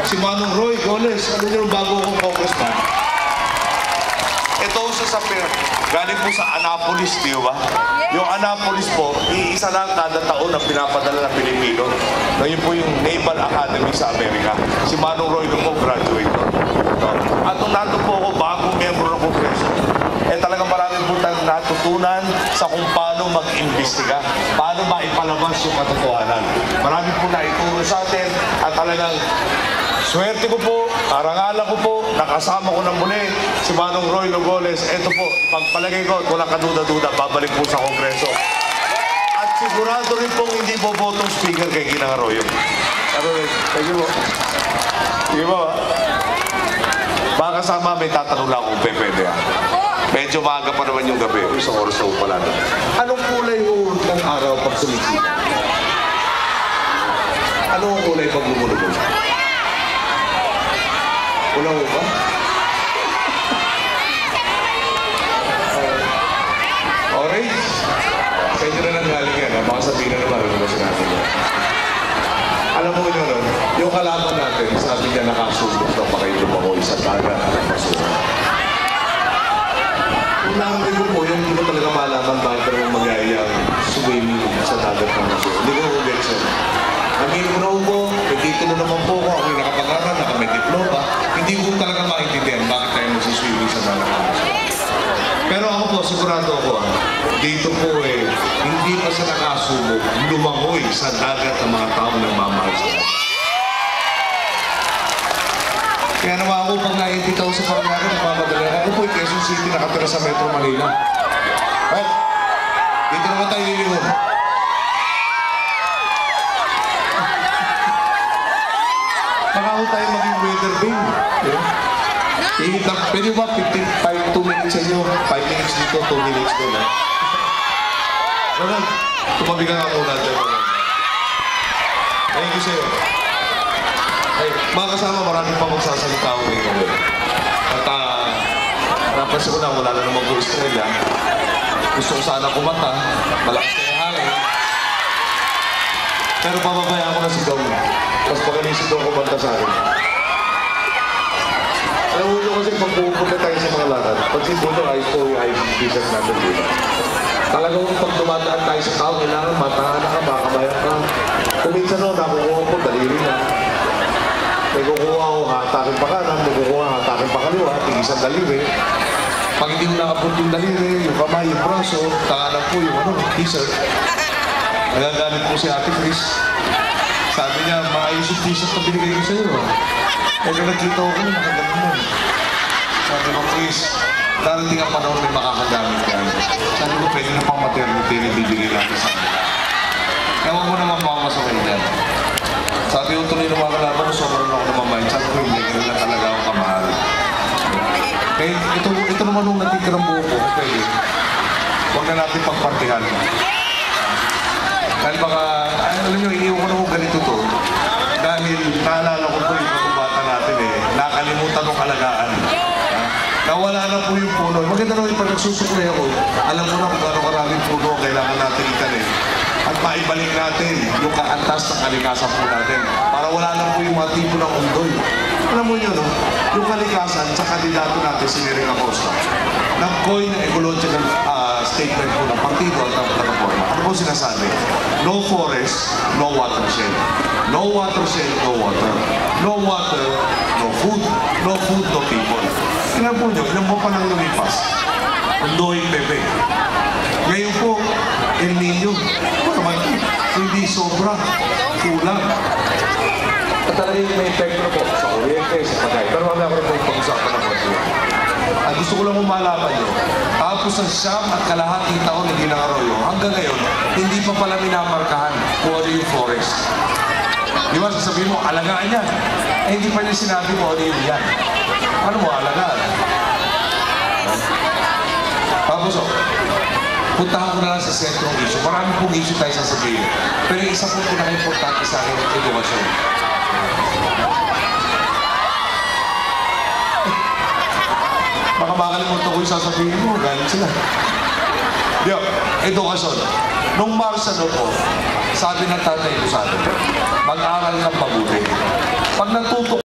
si Manong Roy Goles, ano nyo bago kong congressman? Ito sa galing po sa Annapolis, di ba? Yung Annapolis po, iisa lang kada taon na pinapadala ng Pilipino. Ngayon po yung Naval Academy sa Amerika. Si Manong Roy po graduate. At nung nandun po ako, bagong membro ng Kongreso, talagang marami po tayong natutunan sa kung paano mag-imbestiga, paano maipalabas yung katotohanan. Marami po na ituro sa atin at talagang swerte ko po, karangalan ko po, nakasama ko ng muli si Manong Roy Goles. Ito po, pagpalagay ko, kung nakaduda-duda, babalik po sa Kongreso. At sigurado rin pong hindi po botong speaker kay Ginang Arroyo. Thank you po. Sige po. Baka kasama, may tatanong lang kung pwede. Medyo maaga pa naman yung gabi, isang oras na pala. Anong kulay ho ng araw pag sumisip? Anong kulay pag lumulubog? Wala mo ba? Orange? Pwede na nang galing yan. Baka sabihin na naman, ano ba sinabi niya? Alam mo nyo nun, yung kalaban natin, sabi niya nakasubok daw pa kayo lumakoy sa dagat at masura. Kung namin ko po, yung hindi ko talaga malaman bakit naman magyayang swimming sa dagat ng masura. Hindi ko ulit siya. Aminin ko na po, dito na naman po ako, ako yung nakapag-aral, nakamay diploma. Hindi ko talaga maintindihan bakit tayo magsiswimming sa dagat ng masura. Pero ako po, sigurado ako, dito po hindi pa siya nakasubok, lumangoy sa dagat ng mga tao na mamahal sa dagat. Kaya naman ako, pag naiintitaw sa Paranaque, nagmamadali ako po, Quezon City, nakatira sa Metro Manila. Right? Dito naman tayo lilingon. Baka ako tayo maging weather vane. Pwede ba 2 minutes sa inyo? 5 minutes dito, 2 minutes doon. Ronald, tumabi ka nga muna dyan. Thank you sa'yo. Ay, mga kasama, marami pa magsasalita ako dito. At napansin ko na, wala na naman po Estrella. Gusto ko sana kumanta, malakas na yung hangin. Pero pababayaan ko na si Dong. Tapos pagaling si Dong kumanta sa akin. Alam mo nyo kasi pag pupunta tayo sa mga lakad, pag simple nyo, ayos po yung ayos t-shirt natin dito. Talagang pag dumadaan tayo sa tao, kailangan matangan na ka, makabayan ka. Kung minsan no, nakukuha po, daliri na. May kukuha ko, hatakin pa kanan, may kukuha, hatakin pa kaliwa, tigisan daliri. Pag hindi mo nakapot yung daliri, yung kamay, yung braso, tanganan po yung t-shirt. Nagagamit po si Ate Chris. Sabi niya, maayos yung t-shirt na binigay ko sa'yo. Pero nakita ko kung nakaganda mo. Sabi ko, Chris, darating ang panahon may makakagamit yan. Sabi ko, pwede na pang maternity na bibigay natin sa kanila. Kaya huwag mo naman makamasakay dyan. Sabi ko, tuloy na mga kalaban, sobrang ako namamayin. Sabi ko, hindi na talaga ako kamahal. Kaya ito naman nung natitirang buho ko, pwede. Huwag na natin pagpartihan. Dahil baka, alam nyo, iniwan ko na kung ganito to. Dahil naalala ko po yung pagkabata natin nakalimutan ng alagaan. Nawala na po yung puno. Maganda naman yung pag nagsusuklay ako, alam ko na kung gano'ng karaming puno kailangan natin itanim. At maibalik natin yung kaantas ng kalikasan po natin. Para wala na po yung mga tipo ng undoy. Alam mo nyo, no? Yung kalikasan sa kandidato natin, si Nery Acosta, nag-coin na ecological statement po ng partido at ng plataforma. Ano po sinasabi? No forest, no watershed. No watershed, no water. No water, no food. No food, no people. Tingnan po nyo, ilang po pa nang lumipas. Undoy Pepe. Ngayon po, El Niño. Hindi sobra. Kulang. At talagang may epekto po sa kuryente, sa pagay. Pero wala ko rin po yung pag-usapan ng konti. At gusto ko lang malaman nyo, tapos ang 9.5 taon na Ginang Arroyo, hanggang ngayon, hindi pa pala minamarkahan kung ano yung forest. Di ba, sasabihin mo, alagaan yan. Eh, hindi pa niya sinabi mo ano yung yan. Ano mo, alagaan? Tapos, puntahan ko na lang sa sentrong issue. Marami pong issue tayo sasabihin. Pero isa pong pinaka-importante sa akin ang edukasyon. Baka makalimutan ko yung sasabihin mo, galit sila. Diyo, edukasyon. Nung Marsa po, sabi ng tatay ko sa atin, mag-aaral ng mabuti. Pag natuto